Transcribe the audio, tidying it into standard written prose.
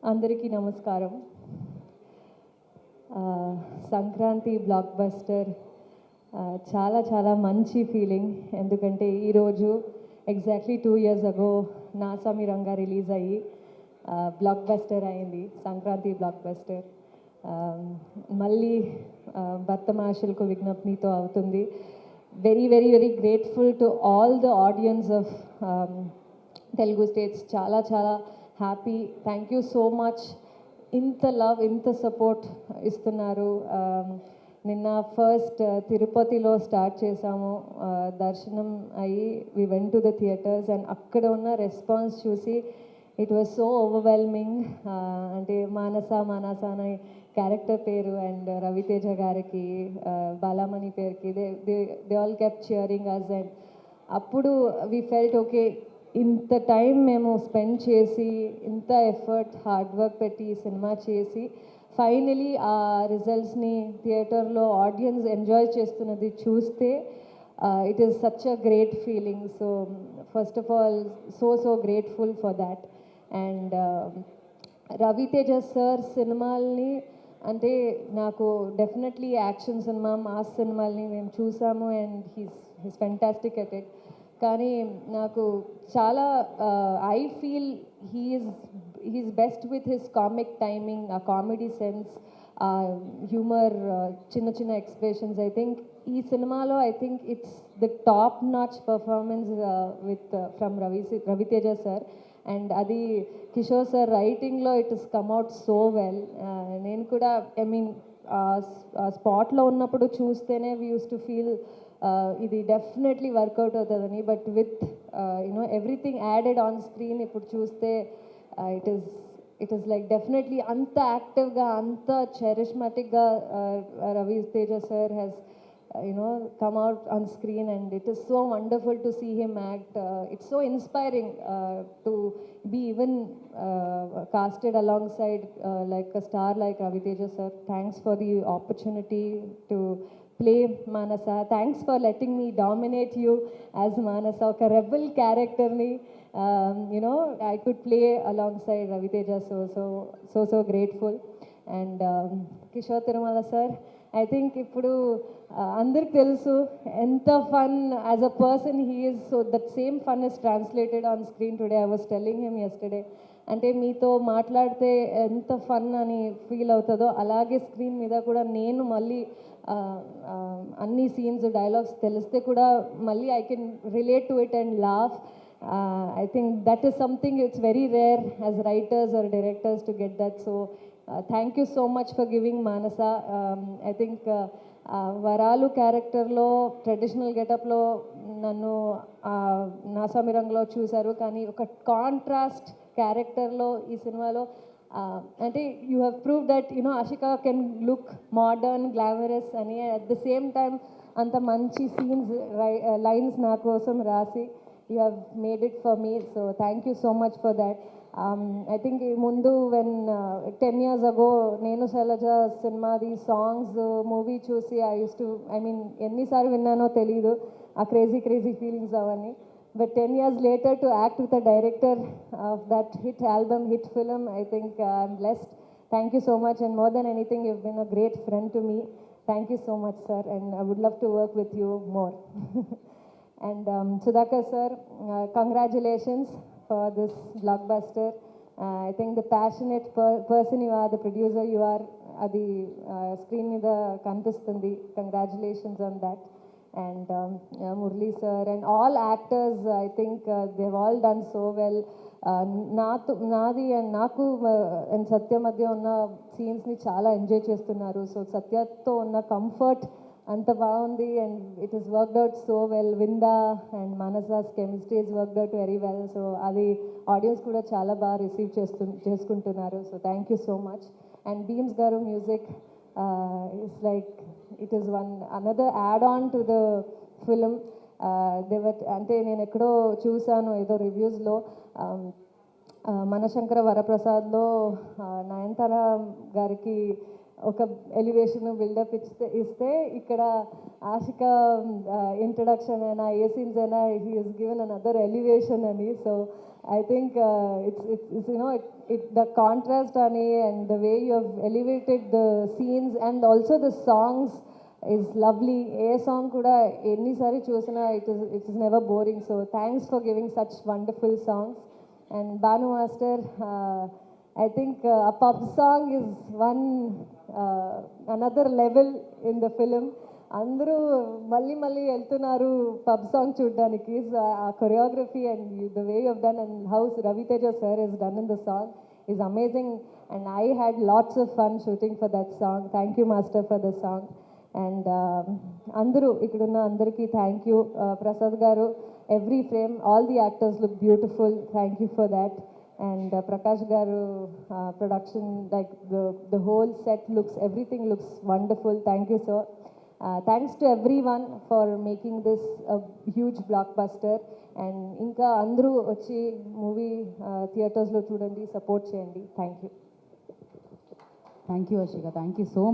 అందరికీ నమస్కారం. Sankranti block buster చాలా చాలా మంచి ఫీలింగ్. ఎందుకంటే ఈరోజు exactly 2 years ago Naasaami Ranga release అయ్యి బ్లాక్ బస్టర్ అయింది. సంక్రాంతి బ్లాక్ బస్టర్ మళ్ళీ భర్తమాషులకు విజ్ఞప్తితో అవుతుంది. Very very very grateful to all the audience of Telugu states. చాలా చాలా happy. Thank you so much. ఇంత లవ్, ఇంత సపోర్ట్ ఇస్తున్నారు. నిన్న ఫస్ట్ తిరుపతిలో స్టార్ట్ చేసాము. దర్శనం అయ్యి we went to the theatres and అక్కడ ఉన్న రెస్పాన్స్ చూసి ఇట్ వాజ్ సో ఓవర్వెల్మింగ్. అంటే మానస అనే క్యారెక్టర్ పేరు అండ్ రవితేజ గారికి బాలామణి పేరుకి they all kept cheering us. And అప్పుడు వీ ఫెల్ట్ ఓకే, ఇంత టైం మేము స్పెండ్ చేసి ఇంత ఎఫర్ట్ హార్డ్ వర్క్ పెట్టి ఈ సినిమా చేసి ఫైనలీ ఆ రిజల్ట్స్ని థియేటర్లో ఆడియన్స్ ఎంజాయ్ చేస్తున్నది చూస్తే it is such a great feeling. So first of all so grateful for that. And Ravi Teja sir సినిమాల్ని అంటే నాకు డెఫినెట్లీ యాక్షన్ సినిమా, మాస్ సినిమాల్ని మేము చూసాము and he's fantastic at it. కానీ నాకు చాలా I feel he's best with his comic timing, ఆ కామెడీ సెన్స్, హ్యూమర్, చిన్న చిన్న ఎక్స్ప్రెషన్స్. ఐ థింక్ ఈ సినిమాలో I think it's the top notch performance with from Ravi Teja sir. And అది కిషోర్ సార్ రైటింగ్లో it is come out so well. నేను కూడా I mean స్పాట్లో ఉన్నప్పుడు చూస్తేనే వీ యూస్ టు ఫీల్ ఇది డెఫినెట్లీ వర్కౌట్ అవుతుందని. But with everything added on screen ఇప్పుడు చూస్తే ఇట్ ఈస్ లైక్ డెఫినెట్లీ అంత యాక్టివ్గా, అంత చెరిష్మాటిక్గా Ravi Teja sir has come out on screen, and it is so wonderful to see him act. It's so inspiring to be even casted alongside like a star like Raviteja sir. Thanks for the opportunity to play Manasa. Thanks for letting me dominate you as Manasa, oka rebel character ni I could play alongside Raviteja. So grateful. And Kishore Tirumala sir, I think ఇప్పుడు అందరికి తెలుసు ఎంత fun as a person he is. So that same fun is translated on screen today. I was telling him yesterday, అంటే మీతో మాట్లాడితే ఎంత fun అని feel అవుతుందో అలాగే స్క్రీన్ మీద కూడా నేను మళ్ళీ అన్ని సీన్స్, డైలాగ్స్ తెలిస్తే కూడా మళ్ళీ I can relate to it and laugh. I think that is something it's very rare as writers or directors to get that. So thank you so much for giving Manasa. I think వరాలు క్యారెక్టర్లో traditional గెటప్లో నన్ను నాసామిరంగలో చూశారు, కానీ ఒక contrast క్యారెక్టర్లో ఈ సినిమాలో అంటే you have prove that Ashika can look modern, glamorous అని. అట్ ద సేమ్ టైం అంత మంచి సీన్స్, లైన్స్ నా కోసం రాసి you have made it for me. So thank you so much for that. I think mundu when 10 years ago nenu Shailaja cinema di songs movie chusi I used to, I mean enni saru vinnano telidu a crazy feelings avani. But 10 years later to act with a director of that hit album, hit film, I think I'm blessed. Thank you so much, and more than anything you've been a great friend to me. Thank you so much sir, and I would love to work with you more. And Sudhakar sir, congratulations for this blockbuster. I think the passionate person you are, the producer you are, adi screen మీద కనిపిస్తుంది. Congratulations on that. And Murli sir and all actors, I think they've all done so well. నాది and నాకు and సత్య మధ్య ఉన్న సీన్స్ని చాలా enjoy చేస్తున్నారు. So సత్యతో ఉన్న comfort అంత బాగుంది and it is worked out so well. Vinda and Manasa's chemistry is worked out very well. So అది ఆడియన్స్ కూడా చాలా బాగా రిసీవ్ చేసుకుంటున్నారు. So thank you so much. And Bheems గారు music it's like it is another add on to the film. అంటే నేను ఎక్కడో చూశాను ఏదో రివ్యూస్లో, మనశంకర వరప్రసాద్లో నయనతార గారికి ఒక ఎలివేషన్ బిల్డప్ ఇస్తే ఇక్కడ ఆశిక ఇంట్రడక్షన్ అయినా ఏ సీన్స్ అయినా he is given another elevation అని. So I think it's the contrast అని and the way you have elevated the scenes and also the songs is lovely. ఏ సాంగ్ కూడా ఎన్నిసారి చూసినా it is never boring. So thanks for giving such wonderful songs. And Bhanu master, I think a pub song is another level in the film. అందరూ మళ్ళీ వెళ్తున్నారు pub song చూడడానికి. So ఆ choreography and the way of done and how Raviteja sir is done in the song is amazing. And I had lots of fun shooting for that song. Thank you master for the song. And అందరూ ఇక్కడున్న అందరికీ thank you. Prasad garu, every frame all the actors look beautiful, thank you for that. And Prakash garu production, like the whole set looks, everything looks wonderful. Thank you sir. Thanks to everyone for making this a huge blockbuster. And inka andru vachi movie theaters lo chudandi, support cheyandi. Thank you. Thank you Ashika, thank you so much.